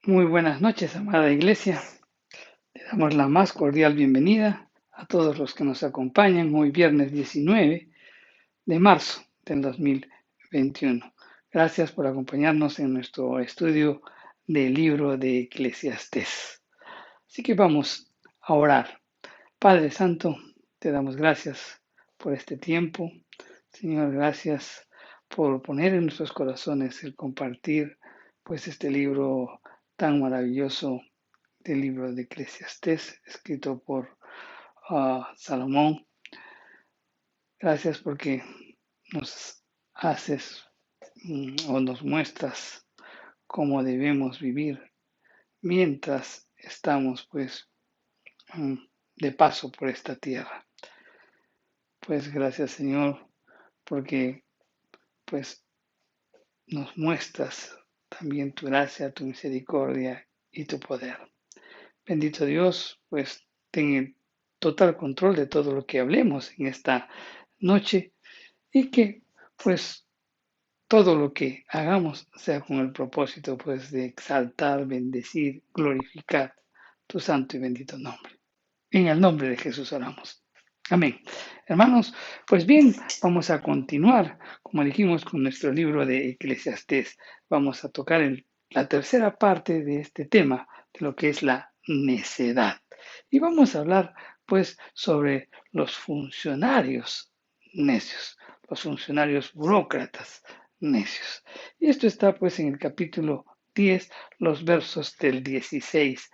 Muy buenas noches, amada iglesia. Le damos la más cordial bienvenida a todos los que nos acompañan hoy viernes 19 de marzo del 2021. Gracias por acompañarnos en nuestro estudio del libro de Eclesiastés. Así que vamos a orar. Padre Santo, te damos gracias por este tiempo. Señor, gracias por poner en nuestros corazones el compartir pues este libro tan maravilloso del libro de Eclesiastés, escrito por Salomón. Gracias porque nos haces o nos muestras cómo debemos vivir mientras estamos pues mm, de paso por esta tierra. Pues gracias Señor porque pues nos muestras también tu gracia, tu misericordia y tu poder. Bendito Dios, pues ten el total control de todo lo que hablemos en esta noche y que pues todo lo que hagamos sea con el propósito pues de exaltar, bendecir, glorificar tu santo y bendito nombre. En el nombre de Jesús oramos. Amén. Hermanos, pues bien, vamos a continuar, como dijimos, con nuestro libro de Eclesiastés. Vamos a tocar la tercera parte de este tema, de lo que es la necedad. Y vamos a hablar, pues, sobre los funcionarios necios, los funcionarios burócratas necios. Y esto está, pues, en el capítulo 10, los versos del 16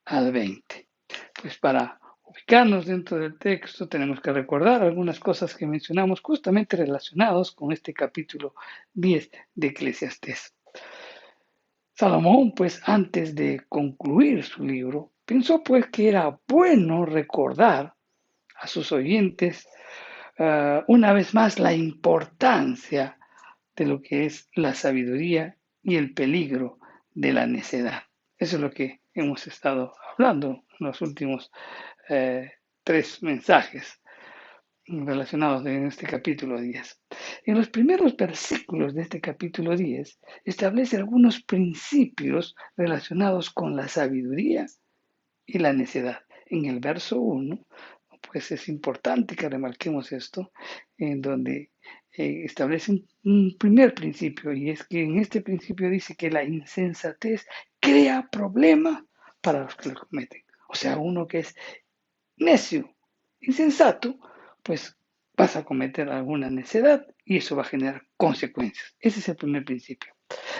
al 20. Pues para ubicarnos dentro del texto tenemos que recordar algunas cosas que mencionamos justamente relacionados con este capítulo 10 de Eclesiastés. Salomón, pues antes de concluir su libro, pensó pues que era bueno recordar a sus oyentes una vez más la importancia de lo que es la sabiduría y el peligro de la necedad. Eso es lo que hemos estado hablando en los últimos tres mensajes relacionados en este capítulo 10. En los primeros versículos de este capítulo 10 establece algunos principios relacionados con la sabiduría y la necedad. En el verso 1, pues es importante que remarquemos esto, en donde establece un primer principio, y es que en este principio dice que la insensatez crea problemas para los que lo cometen. O sea, uno que es necio, insensato, pues vas a cometer alguna necedad y eso va a generar consecuencias. Ese es el primer principio.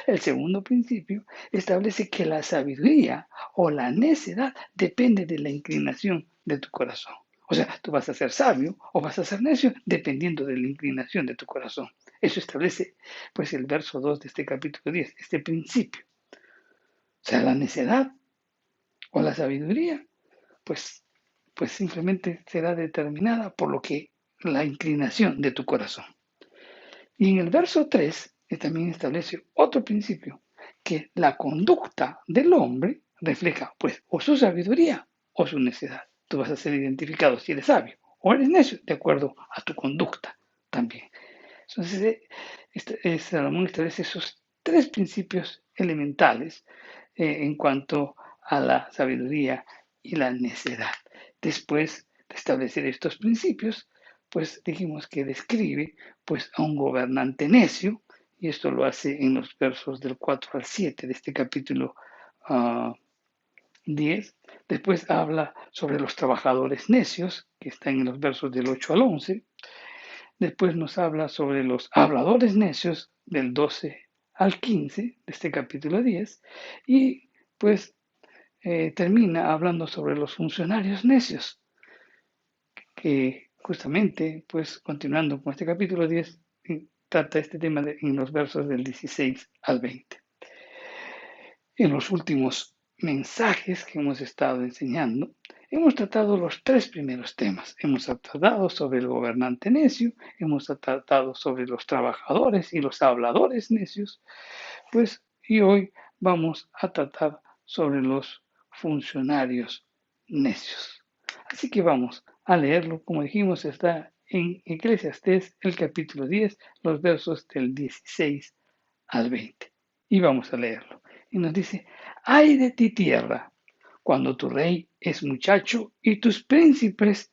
El segundo principio establece que la sabiduría o la necedad depende de la inclinación de tu corazón. O sea, tú vas a ser sabio o vas a ser necio dependiendo de la inclinación de tu corazón. Eso establece pues el verso 2 de este capítulo 10, este principio. O sea, la necedad o la sabiduría, pues pues simplemente será determinada por lo que la inclinación de tu corazón. Y en el verso 3 también establece otro principio, que la conducta del hombre refleja pues o su sabiduría o su necedad. Tú vas a ser identificado si eres sabio o eres necio de acuerdo a tu conducta también. Entonces, Salomón establece esos tres principios elementales en cuanto a la sabiduría y la necedad. Después de establecer estos principios, pues dijimos que describe pues a un gobernante necio, y esto lo hace en los versos del 4 al 7 de este capítulo 10. Después habla sobre los trabajadores necios, que están en los versos del 8 al 11. Después nos habla sobre los habladores necios del 12 al 15 de este capítulo 10. Y pues termina hablando sobre los funcionarios necios, que justamente, pues continuando con este capítulo 10, trata este tema en los versos del 16 al 20. En los últimos mensajes que hemos estado enseñando, hemos tratado los tres primeros temas. Hemos tratado sobre el gobernante necio, hemos tratado sobre los trabajadores y los habladores necios, pues, y hoy vamos a tratar sobre los funcionarios necios. Así que vamos a leerlo, como dijimos, está en Eclesiastés, el capítulo 10, los versos del 16 al 20. Y vamos a leerlo. y nos dice, ay de ti tierra, cuando tu rey es muchacho y tus príncipes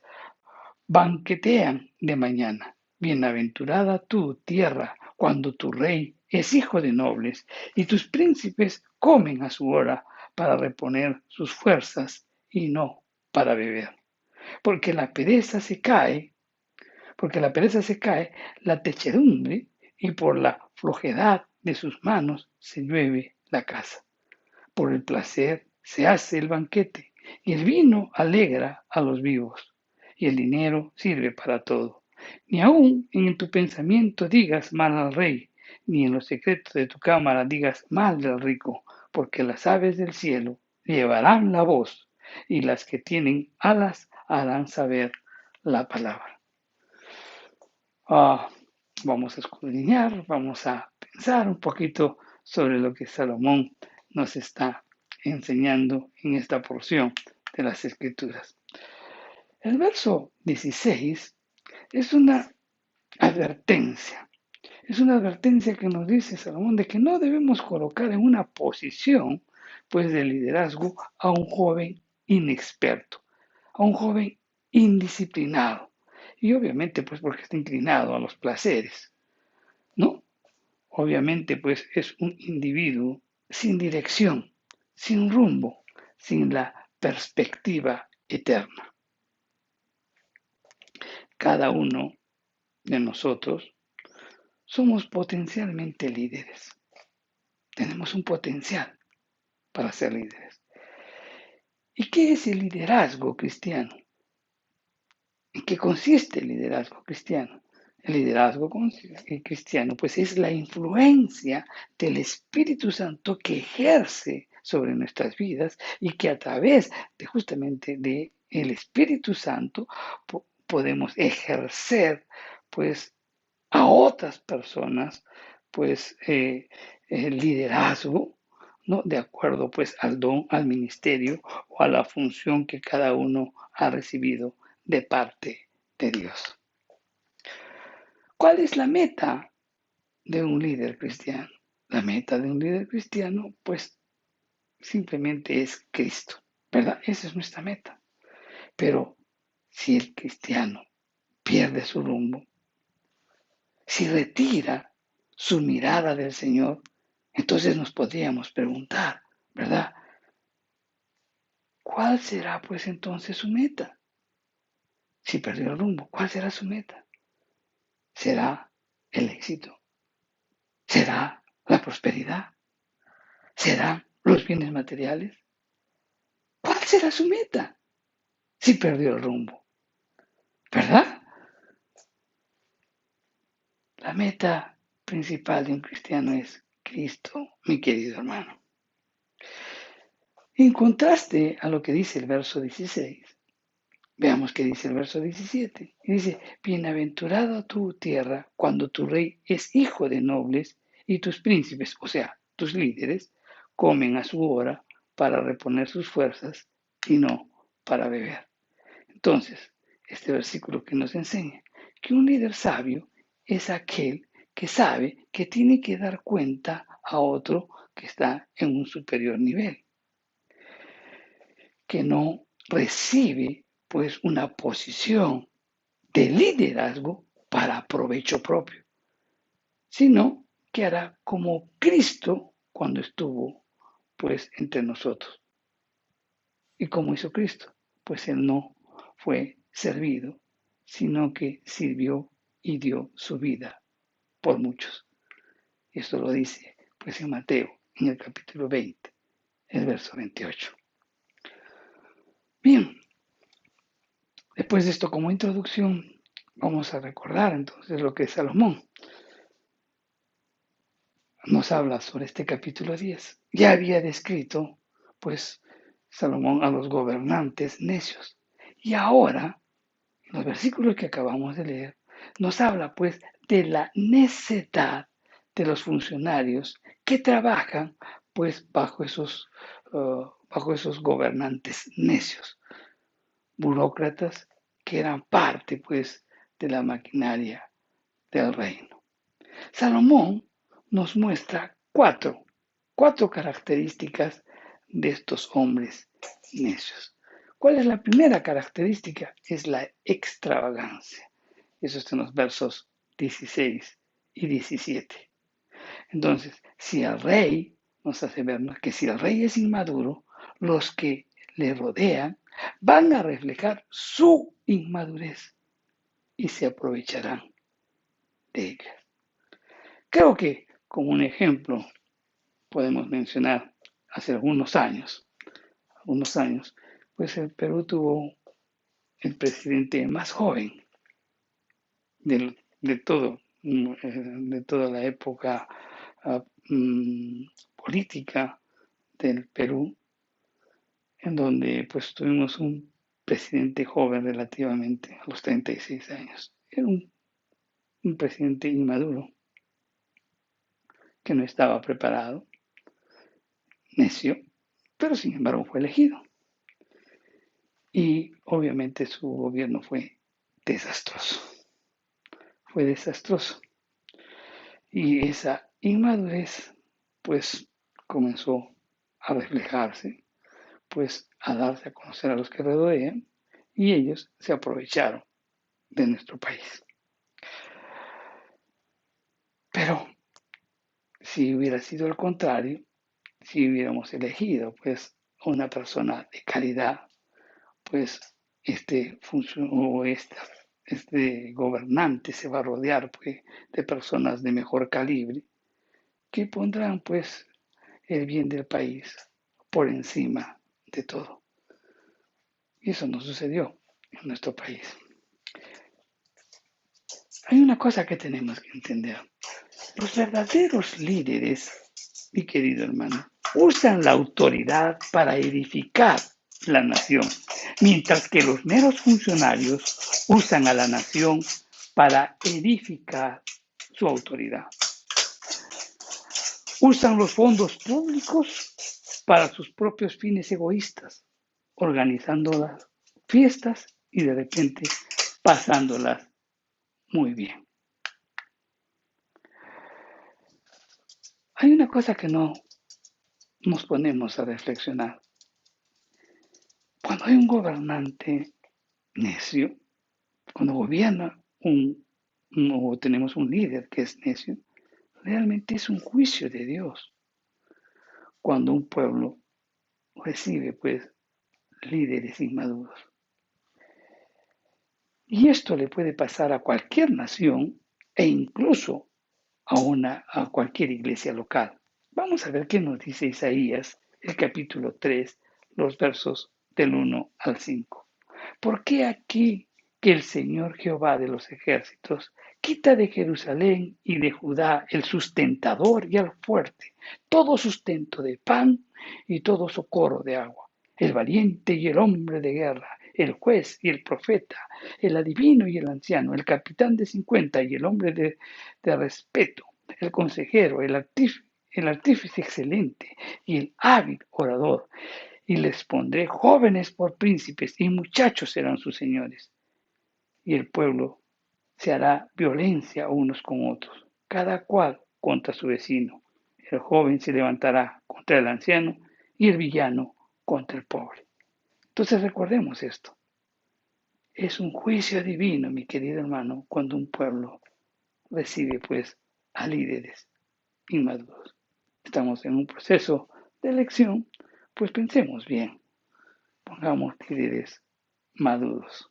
banquetean de mañana. Bienaventurada tú, tierra, cuando tu rey es hijo de nobles y tus príncipes comen a su hora para reponer sus fuerzas y no para beber. Porque la pereza se cae, porque la pereza se cae, la techedumbre y por la flojedad de sus manos se llueve la casa. Por el placer se hace el banquete, y el vino alegra a los vivos, y el dinero sirve para todo. Ni aun en tu pensamiento digas mal al rey, ni en los secretos de tu cámara digas mal del rico, porque las aves del cielo llevarán la voz, y las que tienen alas harán saber la palabra. Vamos a escudriñar, vamos a pensar un poquito sobre lo que Salomón nos está enseñando en esta porción de las Escrituras. El verso 16 es una advertencia. Es una advertencia que nos dice Salomón de que no debemos colocar en una posición pues de liderazgo a un joven inexperto, a un joven indisciplinado. Y obviamente pues porque está inclinado a los placeres, ¿no? Obviamente pues es un individuo sin dirección, sin rumbo, sin la perspectiva eterna. Cada uno de nosotros somos potencialmente líderes. Tenemos un potencial para ser líderes. ¿Y qué es el liderazgo cristiano? ¿En qué consiste el liderazgo cristiano? El liderazgo cristiano pues es la influencia del Espíritu Santo que ejerce sobre nuestras vidas y que a través de justamente de el Espíritu Santo podemos ejercer pues a otras personas pues el liderazgo, ¿no? De acuerdo pues al don, al ministerio o a la función que cada uno ha recibido de parte de Dios. ¿Cuál es la meta de un líder cristiano? La meta de un líder cristiano, pues simplemente es Cristo, ¿verdad? Esa es nuestra meta. Pero si el cristiano pierde su rumbo, si retira su mirada del Señor, entonces nos podríamos preguntar, ¿verdad? ¿Cuál será pues entonces su meta? Si perdió el rumbo, ¿cuál será su meta? ¿Será el éxito? ¿Será la prosperidad? ¿Serán los bienes materiales? ¿Cuál será su meta si perdió el rumbo? ¿Verdad? La meta principal de un cristiano es Cristo, mi querido hermano. En contraste a lo que dice el verso 16, veamos qué dice el verso 17. Y dice, bienaventurado tu tierra cuando tu rey es hijo de nobles y tus príncipes, o sea, tus líderes, comen a su hora para reponer sus fuerzas y no para beber. Entonces, este versículo que nos enseña que un líder sabio es aquel que sabe que tiene que dar cuenta a otro que está en un superior nivel, que no recibe pues una posición de liderazgo para provecho propio, sino que hará como Cristo cuando estuvo pues entre nosotros. ¿Y cómo hizo Cristo? Pues él no fue servido, sino que sirvió y dio su vida por muchos. Y esto lo dice pues en Mateo, en el capítulo 20, el verso 28. Bien, después de esto como introducción, vamos a recordar entonces lo que Salomón nos habla sobre este capítulo 10. Ya había descrito pues Salomón a los gobernantes necios. Y ahora, en los versículos que acabamos de leer, nos habla pues de la necedad de los funcionarios que trabajan pues bajo esos gobernantes necios, burócratas que eran parte pues de la maquinaria del reino. Salomón nos muestra cuatro. 4 características de estos hombres necios. ¿Cuál es la primera característica? Es la extravagancia. Eso está en los versos 16 y 17. Entonces, si el rey, nos hace ver, ¿no?, que si el rey es inmaduro, los que le rodean van a reflejar su inmadurez y se aprovecharán de ella. Creo que como un ejemplo podemos mencionar hace algunos años, pues el Perú tuvo el presidente más joven de todo, de toda la época política del Perú, en donde pues tuvimos un presidente joven relativamente, a los 36 años. Era un presidente inmaduro, que no estaba preparado, necio, pero sin embargo fue elegido. Y obviamente su gobierno fue desastroso. Fue desastroso. Y esa inmadurez, pues, comenzó a reflejarse, pues, a darse a conocer a los que rodean, y ellos se aprovecharon de nuestro país. Pero si hubiera sido el contrario, si hubiéramos elegido, pues, una persona de calidad, pues, este gobernante se va a rodear, pues, de personas de mejor calibre que pondrán, pues, el bien del país por encima de todo. Y eso no sucedió en nuestro país. Hay una cosa que tenemos que entender. Los verdaderos líderes, mi querido hermano, usan la autoridad para edificar la nación, mientras que los meros funcionarios usan a la nación para edificar su autoridad. Usan los fondos públicos para sus propios fines egoístas, organizando las fiestas y de repente pasándolas muy bien. Hay una cosa que no nos ponemos a reflexionar. Cuando hay un gobernante necio, cuando gobierna o tenemos un líder que es necio, realmente es un juicio de Dios. Cuando un pueblo recibe, pues, líderes inmaduros. Y esto le puede pasar a cualquier nación e incluso a cualquier iglesia local. Vamos a ver qué nos dice Isaías, el capítulo 3, los versos del 1 al 5. ¿Por qué aquí que el Señor Jehová de los ejércitos quita de Jerusalén y de Judá el sustentador y el fuerte, todo sustento de pan y todo socorro de agua, el valiente y el hombre de guerra, el juez y el profeta, el adivino y el anciano, el capitán de 50 y el hombre de respeto, el consejero, el artífice excelente y el hábil orador? Y les pondré jóvenes por príncipes y muchachos serán sus señores. Y el pueblo se hará violencia unos con otros, cada cual contra su vecino. El joven se levantará contra el anciano y el villano contra el pobre. Entonces recordemos esto. Es un juicio divino, mi querido hermano, cuando un pueblo recibe, pues, a líderes inmaduros. Estamos en un proceso de elección, pues pensemos bien, pongamos líderes maduros.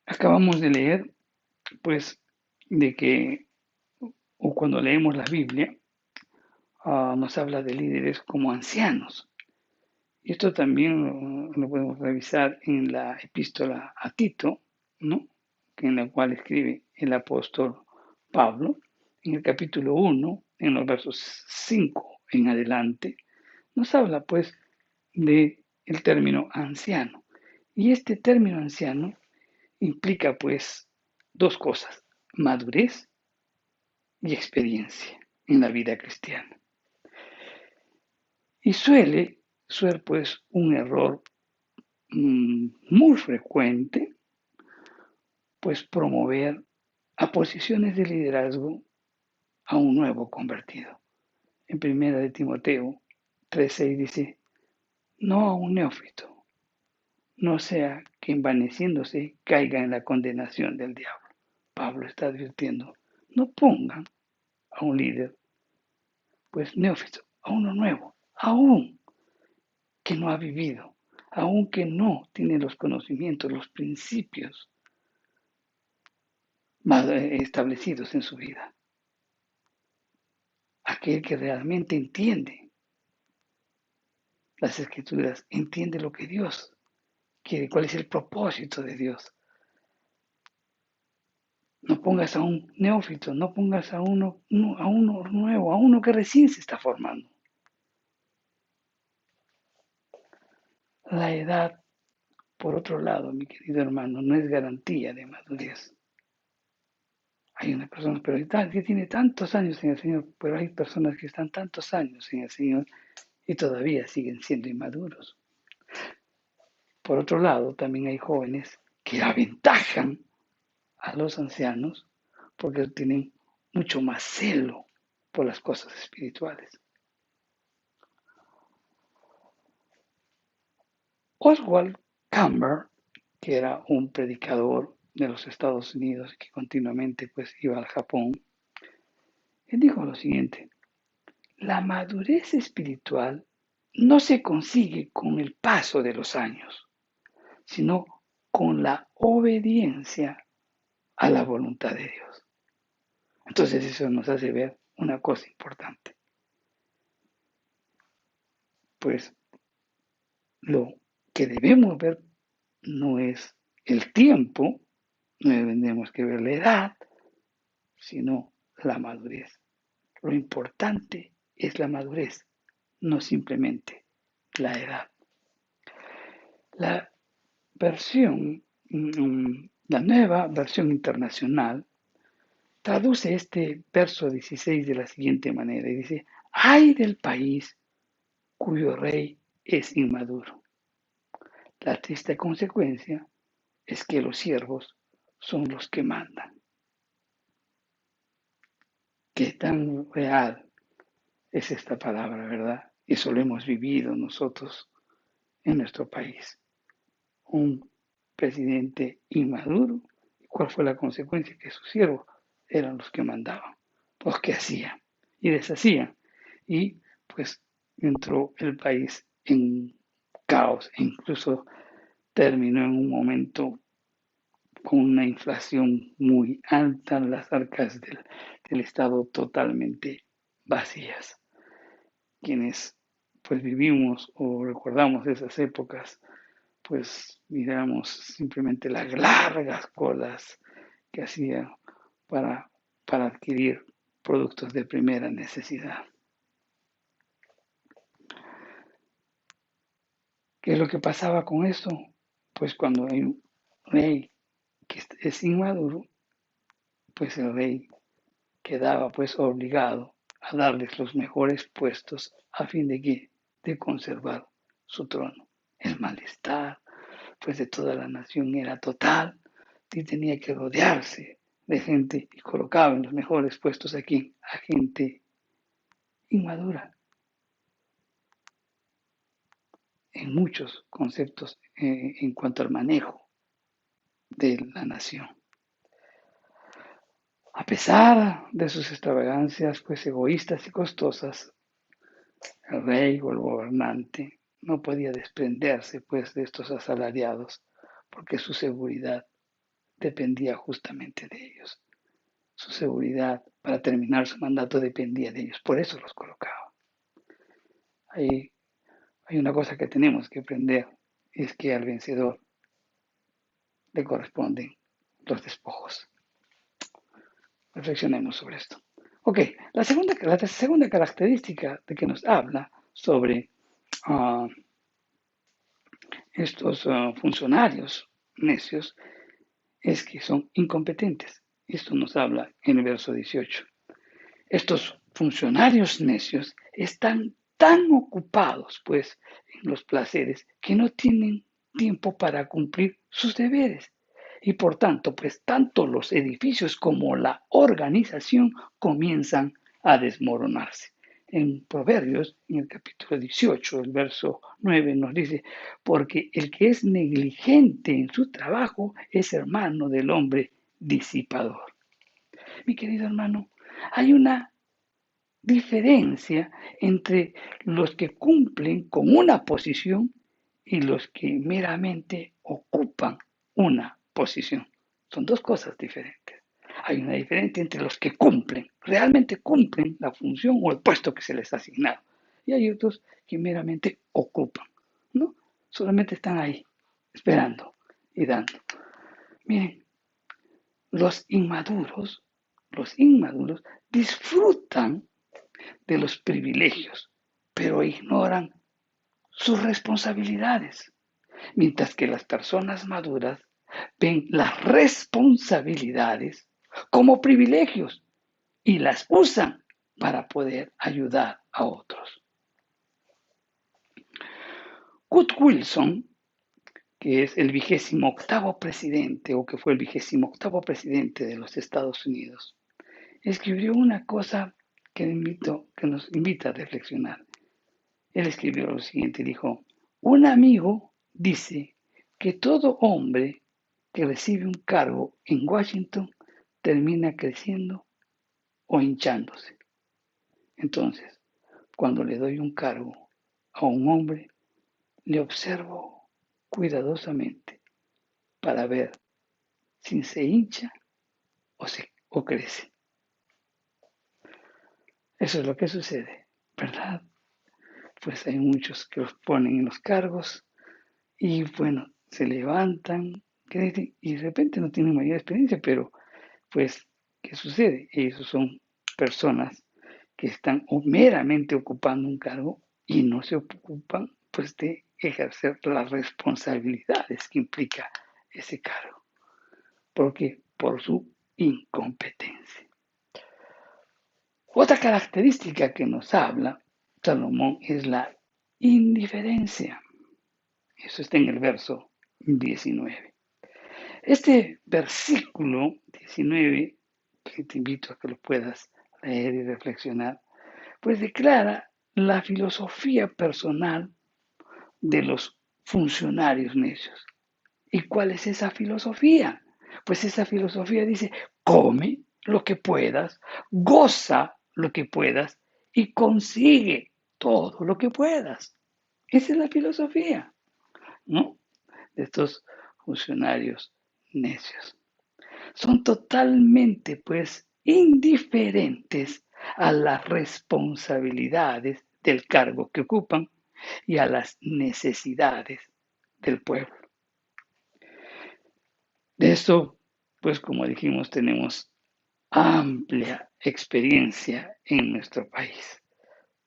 Acabamos de leer, pues, de que, o cuando leemos la Biblia, nos habla de líderes como ancianos. Y esto también lo podemos revisar en la epístola a Tito, ¿no?, en la cual escribe el apóstol Pablo, en el capítulo 1, en los versos 5 en adelante, nos habla, pues, de el término anciano. Y este término anciano implica, pues, dos cosas: madurez y experiencia en la vida cristiana. Y suele ser, pues, un error muy frecuente, pues, promover a posiciones de liderazgo a un nuevo convertido. En primera de Timoteo 3:6 dice, no a un neófito, no sea que envaneciéndose caiga en la condenación del diablo. Pablo está advirtiendo, no pongan a un líder, pues neófito, a uno nuevo, aún que no ha vivido, aún que no tiene los conocimientos, los principios más establecidos en su vida. Aquel que realmente entiende las escrituras, entiende lo que Dios quiere, cuál es el propósito de Dios. No pongas a un neófito, no pongas a uno nuevo, a uno que recién se está formando. La edad, por otro lado, mi querido hermano, no es garantía de madurez. Hay una persona, pero que tiene tantos años en el Señor, pero hay personas que están tantos años en el Señor y todavía siguen siendo inmaduros. Por otro lado, también hay jóvenes que aventajan a los ancianos porque tienen mucho más celo por las cosas espirituales. Oswald Camber, que era un predicador de los Estados Unidos que continuamente pues iba al Japón, él dijo lo siguiente: la madurez espiritual no se consigue con el paso de los años, sino con la obediencia a la voluntad de Dios. Entonces eso nos hace ver una cosa importante. Pues lo que debemos ver no es el tiempo, no tenemos que ver la edad, sino la madurez. Lo importante es la madurez, no simplemente la edad. La versión, la nueva versión internacional traduce este verso 16 de la siguiente manera y dice: ay del país cuyo rey es inmaduro. La triste consecuencia es que los siervos son los que mandan. Qué tan real es esta palabra, ¿verdad? Eso lo hemos vivido nosotros en nuestro país. Un presidente inmaduro. ¿Cuál fue la consecuencia? Que sus siervos eran los que mandaban, los que hacían y deshacían. Y pues entró el país en caos e incluso terminó en un momento con una inflación muy alta, las arcas del Estado totalmente vacías. Quienes pues vivimos o recordamos esas épocas, pues miramos simplemente las largas colas que hacía para, para adquirir productos de primera necesidad. ¿Qué es lo que pasaba con esto? Pues cuando hay un rey que es inmaduro, pues el rey quedaba pues obligado a darles los mejores puestos a fin de que de conservar su trono. El malestar pues de toda la nación era total y tenía que rodearse de gente y colocaba en los mejores puestos aquí a gente inmadura en muchos conceptos en cuanto al manejo de la nación. A pesar de sus extravagancias pues egoístas y costosas, el rey o el gobernante no podía desprenderse pues de estos asalariados porque su seguridad dependía justamente de ellos. Su seguridad para terminar su mandato dependía de ellos, por eso los colocaba. Hay una cosa que tenemos que aprender, es que al vencedor le corresponden los despojos. Reflexionemos sobre esto. Ok, la segunda característica de que nos habla sobre uh, estos funcionarios necios es que son incompetentes. Esto nos habla en el verso 18. Estos funcionarios necios están tan ocupados, pues, en los placeres que no tienen tiempo para cumplir sus deberes. Y por tanto, pues, tanto los edificios como la organización comienzan a desmoronarse. En Proverbios, en el capítulo 18, el verso 9, nos dice, porque el que es negligente en su trabajo es hermano del hombre disipador. Mi querido hermano, hay una diferencia entre los que cumplen con una posición y los que meramente ocupan una posición. Son dos cosas diferentes. Hay una diferencia entre los que cumplen, realmente cumplen la función o el puesto que se les ha asignado. Y hay otros que meramente ocupan, ¿no? Solamente están ahí, esperando y dando. Miren, los inmaduros disfrutan de los privilegios, pero ignoran sus responsabilidades, mientras que las personas maduras ven las responsabilidades como privilegios y las usan para poder ayudar a otros. Kurt Wilson, que es el 28º presidente o que fue el 28º presidente de los Estados Unidos, escribió una cosa que nos invita a reflexionar. Él escribió lo siguiente, dijo, un amigo dice que todo hombre que recibe un cargo en Washington termina creciendo o hinchándose. Entonces, cuando le doy un cargo a un hombre, le observo cuidadosamente para ver si se hincha o crece. Eso es lo que sucede, ¿verdad? Pues hay muchos que los ponen en los cargos y bueno, se levantan, crecen y de repente no tienen mayor experiencia, pero pues, ¿qué sucede? Ellos son personas que están meramente ocupando un cargo y no se ocupan pues de ejercer las responsabilidades que implica ese cargo, porque por su incompetencia. Otra característica que nos habla Salomón es la indiferencia. Eso está en el verso 19. Este versículo 19, que te invito a que lo puedas leer y reflexionar, pues declara la filosofía personal de los funcionarios necios. ¿Y cuál es esa filosofía? Pues esa filosofía dice, come lo que puedas, goza lo que puedas y consigue todo lo que puedas. Esa es la filosofía, ¿no? De estos funcionarios necios. Son totalmente, pues, indiferentes a las responsabilidades del cargo que ocupan y a las necesidades del pueblo. De esto, pues, como dijimos, tenemos amplia experiencia en nuestro país,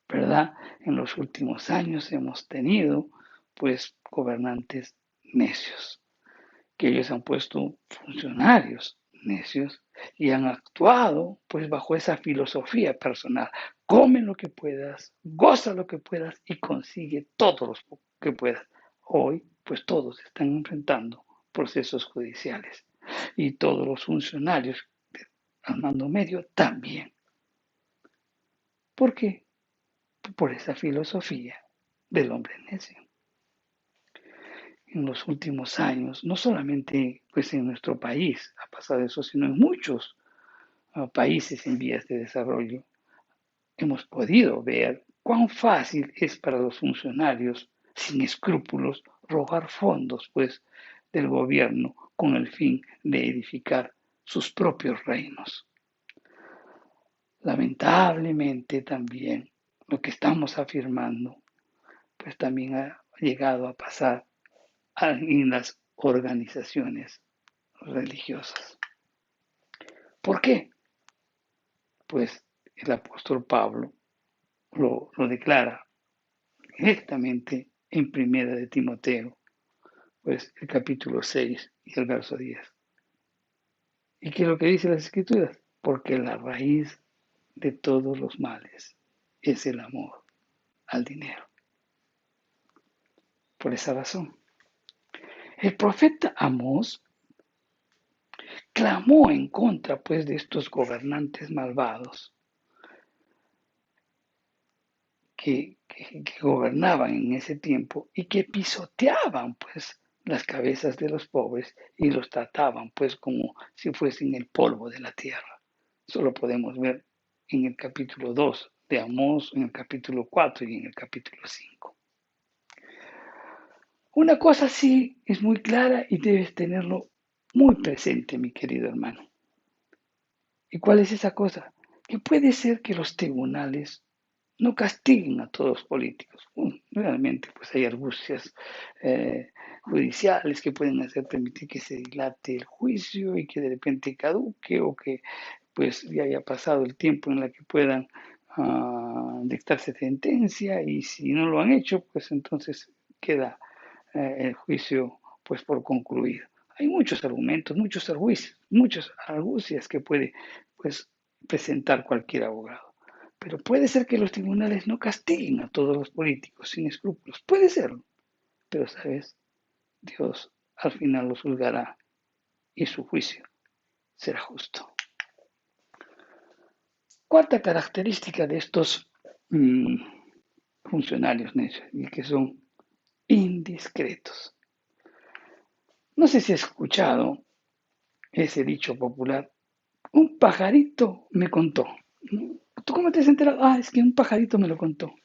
¿verdad? En los últimos años hemos tenido, pues, gobernantes necios, que ellos han puesto funcionarios necios y han actuado pues bajo esa filosofía personal. Come lo que puedas, goza lo que puedas y consigue todo lo que puedas. Hoy pues todos están enfrentando procesos judiciales y todos los funcionarios al mando medio también. ¿Por qué? Por esa filosofía del hombre necio. En los últimos años, no solamente pues en nuestro país ha pasado eso, sino en muchos países en vías de desarrollo, hemos podido ver cuán fácil es para los funcionarios sin escrúpulos robar fondos pues del gobierno con el fin de edificar sus propios reinos. Lamentablemente también lo que estamos afirmando pues también ha llegado a pasar en las organizaciones religiosas. ¿Por qué? Pues el apóstol Pablo lo declara directamente en Primera de Timoteo, pues el capítulo 6 y el verso 10. ¿Y qué es lo que dice las Escrituras? Porque la raíz de todos los males es el amor al dinero. Por esa razón, el profeta Amós clamó en contra pues de estos gobernantes malvados, que gobernaban en ese tiempo y que pisoteaban pues las cabezas de los pobres y los trataban pues como si fuesen el polvo de la tierra. Eso lo podemos ver en el capítulo 2 de Amós, en el capítulo 4 y en el capítulo 5. Una cosa sí es muy clara y debes tenerlo muy presente, mi querido hermano. ¿Y cuál es esa cosa? Que puede ser que los tribunales no castiguen a todos los políticos. Realmente, pues hay argucias judiciales que pueden hacer permitir que se dilate el juicio y que de repente caduque o que pues ya haya pasado el tiempo en el que puedan dictarse sentencia y si no lo han hecho, pues entonces queda el juicio pues por concluido. Hay muchos argumentos, muchas argucias que puede pues presentar cualquier abogado. Pero puede ser que los tribunales no castiguen a todos los políticos sin escrúpulos. Puede serlo. Pero, ¿sabes? Dios al final los juzgará y su juicio será justo. Cuarta característica de estos funcionarios necios y que son indiscretos. No sé si has escuchado ese dicho popular, un pajarito me contó. ¿Tú cómo te has enterado? Ah, es que un pajarito me lo contó,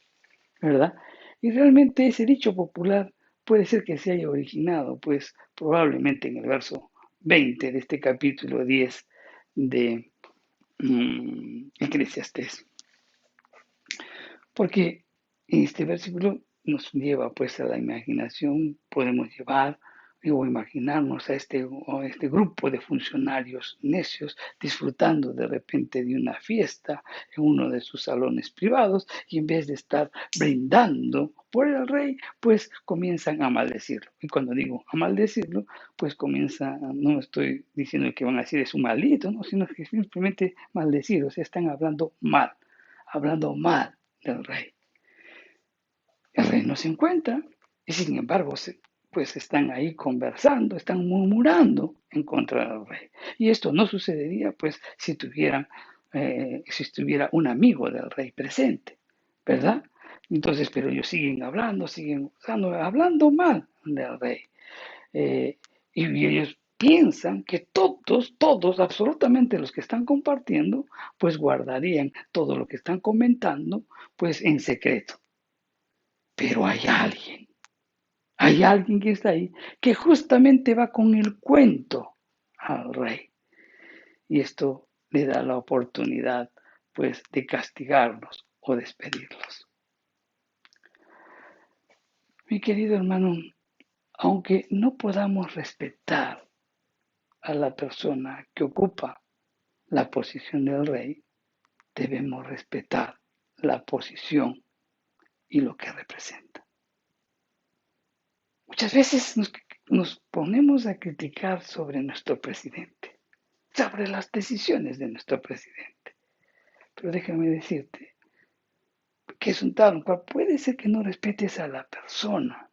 ¿verdad? Y realmente ese dicho popular puede ser que se haya originado, pues probablemente en el verso 20 de este capítulo 10 de Eclesiastés. Porque este versículo nos lleva pues a la imaginación, podemos llevar o imaginarnos a este grupo de funcionarios necios disfrutando de repente de una fiesta en uno de sus salones privados y en vez de estar brindando por el rey, pues comienzan a maldecirlo. Y cuando digo a maldecirlo, pues comienza, no estoy diciendo que van a decir es un maldito, ¿no? Sino que simplemente maldecir, o sea, están hablando mal del rey. El rey no se encuentra y sin embargo pues están ahí conversando, están murmurando en contra del rey. Y esto no sucedería pues si estuviera un amigo del rey presente, ¿verdad? Entonces, pero ellos siguen hablando mal del rey. Y ellos piensan que todos, absolutamente los que están compartiendo, pues guardarían todo lo que están comentando, pues en secreto. Pero hay alguien que está ahí, que justamente va con el cuento al rey. Y esto le da la oportunidad, pues, de castigarlos o despedirlos. Mi querido hermano, aunque no podamos respetar a la persona que ocupa la posición del rey, debemos respetar la posición y lo que representa. Muchas veces nos ponemos a criticar sobre nuestro presidente, sobre las decisiones de nuestro presidente. Pero déjame decirte que es un tal cual puede ser que no respetes a la persona,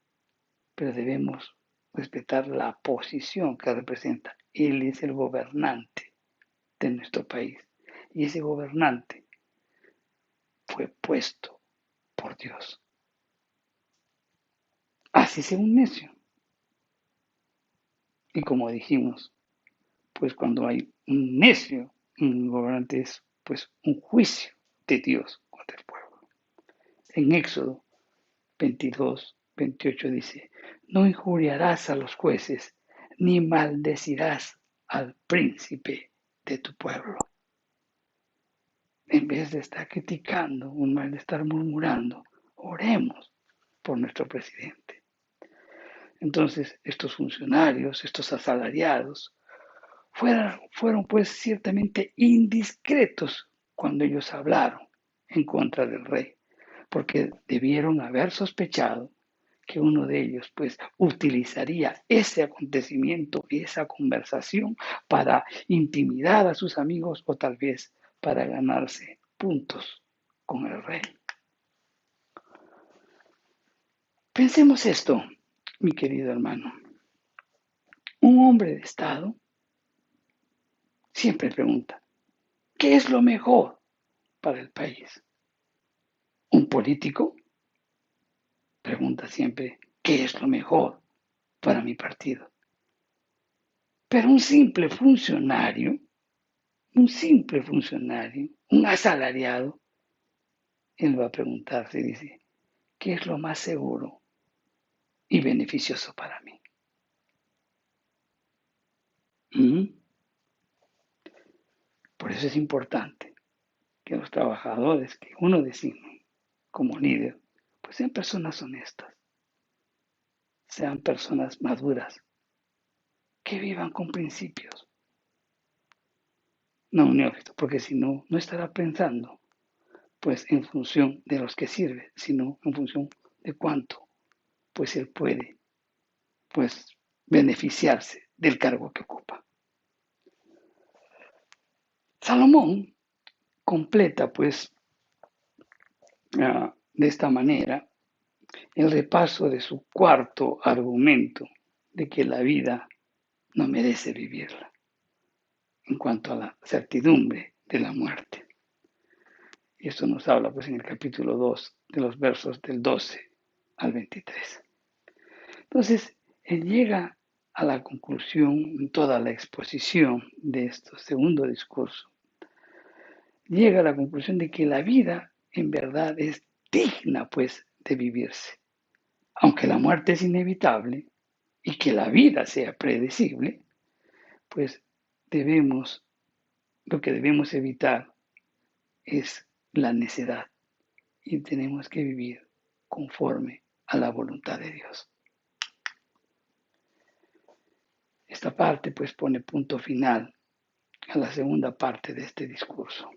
pero debemos respetar la posición que representa. Él es el gobernante de nuestro país y ese gobernante fue puesto por Dios. Así sea un necio. Y como dijimos, pues cuando hay un necio, un gobernante es pues un juicio de Dios contra el pueblo. En Éxodo 22, 28 dice, no injuriarás a los jueces, ni maldecirás al príncipe de tu pueblo. En vez de estar criticando, en vez de estar murmurando, oremos por nuestro presidente. Entonces, estos funcionarios, estos asalariados, fueron pues ciertamente indiscretos cuando ellos hablaron en contra del rey, porque debieron haber sospechado que uno de ellos pues utilizaría ese acontecimiento y esa conversación para intimidar a sus amigos o tal vez para ganarse puntos con el rey. Pensemos esto, mi querido hermano. Un hombre de Estado siempre pregunta, ¿qué es lo mejor para el país? Un político pregunta siempre, ¿qué es lo mejor para mi partido? Pero un simple funcionario, un asalariado, él va a preguntarse, dice, ¿qué es lo más seguro y beneficioso para mí? ¿Mm? Por eso es importante que los trabajadores que uno designe como líder, pues sean personas honestas, sean personas maduras, que vivan con principios, no un neófito, porque si no, no estará pensando pues en función de los que sirve, sino en función de cuánto pues él puede pues beneficiarse del cargo que ocupa. Salomón completa pues de esta manera el repaso de su cuarto argumento de que la vida no merece vivirla en cuanto a la certidumbre de la muerte. Y esto nos habla pues en el capítulo 2 de los versos del 12 al 23. Entonces, él llega a la conclusión en toda la exposición de este segundo discurso, llega a la conclusión de que la vida en verdad es digna pues de vivirse. Aunque la muerte es inevitable y que la vida sea predecible, pues lo que debemos evitar es la necedad y tenemos que vivir conforme a la voluntad de Dios. Esta parte pues pone punto final a la segunda parte de este discurso.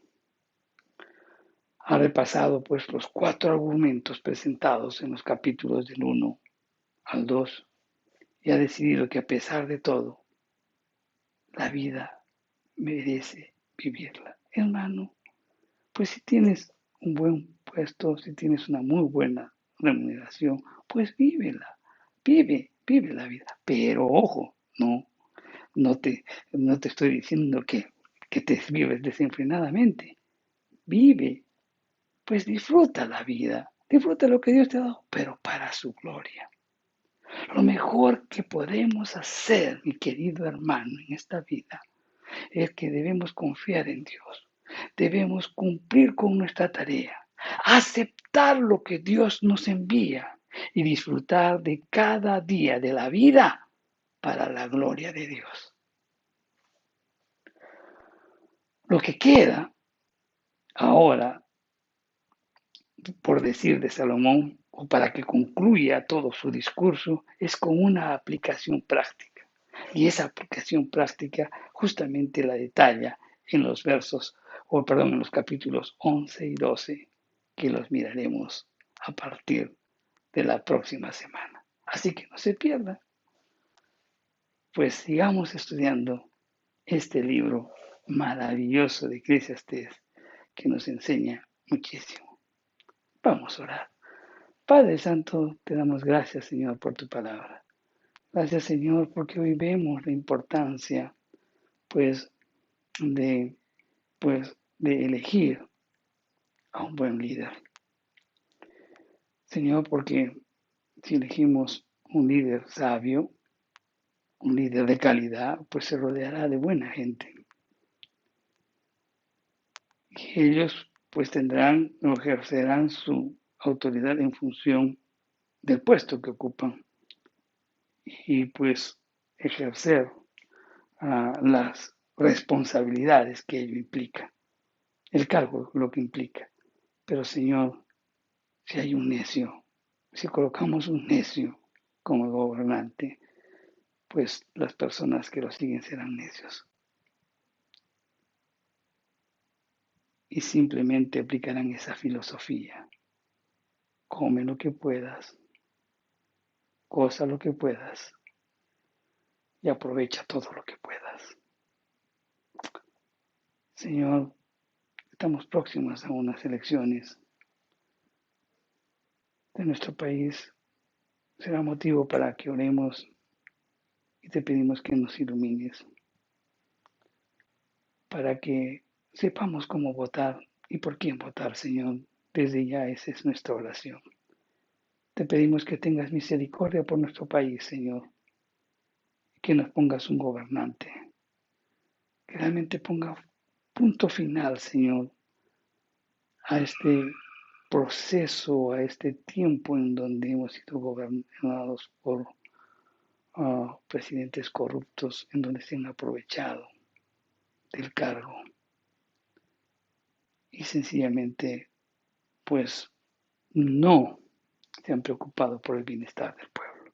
Ha repasado pues los 4 argumentos presentados en los capítulos del 1 al 2 y ha decidido que a pesar de todo, la vida merece vivirla. Hermano, pues si tienes un buen puesto, si tienes una muy buena remuneración, pues vívela, vive la vida. Pero ojo, no te, no te estoy diciendo que te vives desenfrenadamente. Vive, pues disfruta la vida, disfruta lo que Dios te ha dado, pero para su gloria. Lo mejor que podemos hacer, mi querido hermano, en esta vida es que debemos confiar en Dios. Debemos cumplir con nuestra tarea, aceptar lo que Dios nos envía y disfrutar de cada día de la vida para la gloria de Dios. Lo que queda ahora, por decir de Salomón, o para que concluya todo su discurso, es con una aplicación práctica. Y esa aplicación práctica justamente la detalla en los en los capítulos 11 y 12, que los miraremos a partir de la próxima semana. Así que no se pierdan, pues sigamos estudiando este libro maravilloso de Eclesiastés que nos enseña muchísimo. Vamos a orar. Padre Santo, te damos gracias, Señor, por tu palabra. Gracias, Señor, porque hoy vemos la importancia, pues, de, de elegir a un buen líder. Señor, porque si elegimos un líder sabio, un líder de calidad, pues se rodeará de buena gente. Y ellos, pues, tendrán o ejercerán su autoridad en función del puesto que ocupan y, pues, ejercer las responsabilidades que ello implica, el cargo lo que implica. Pero Señor, si hay un necio, si colocamos un necio como gobernante, pues las personas que lo siguen serán necios y simplemente aplicarán esa filosofía. Come lo que puedas, goza lo que puedas y aprovecha todo lo que puedas. Señor, estamos próximos a unas elecciones de nuestro país. Será motivo para que oremos y te pedimos que nos ilumines para que sepamos cómo votar y por quién votar, Señor. Desde ya esa es nuestra oración. Te pedimos que tengas misericordia por nuestro país, Señor, que nos pongas un gobernante, que realmente ponga punto final, Señor, a este proceso, a este tiempo en donde hemos sido gobernados por presidentes corruptos, en donde se han aprovechado del cargo y sencillamente, pues, no se han preocupado por el bienestar del pueblo.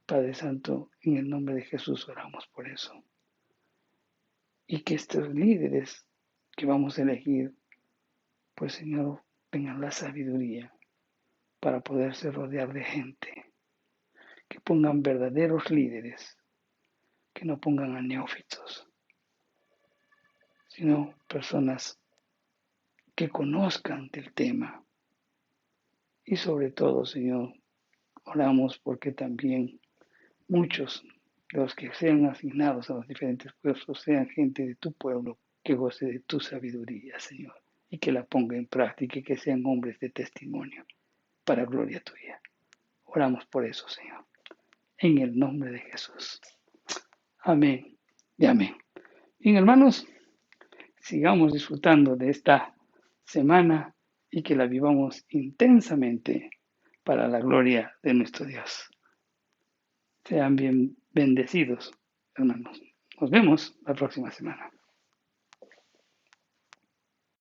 Padre Santo, en el nombre de Jesús oramos por eso. Y que estos líderes que vamos a elegir, pues Señor, tengan la sabiduría para poderse rodear de gente, que pongan verdaderos líderes, que no pongan a neófitos, sino personas que conozcan del tema. Y sobre todo, Señor, oramos porque también muchos de los que sean asignados a los diferentes puestos sean gente de tu pueblo que goce de tu sabiduría, Señor, y que la ponga en práctica y que sean hombres de testimonio para gloria tuya. Oramos por eso, Señor, en el nombre de Jesús. Amén y amén. Bien, hermanos, sigamos disfrutando de esta semana y que la vivamos intensamente para la gloria de nuestro Dios. Sean bien bendecidos, hermanos. Nos vemos la próxima semana.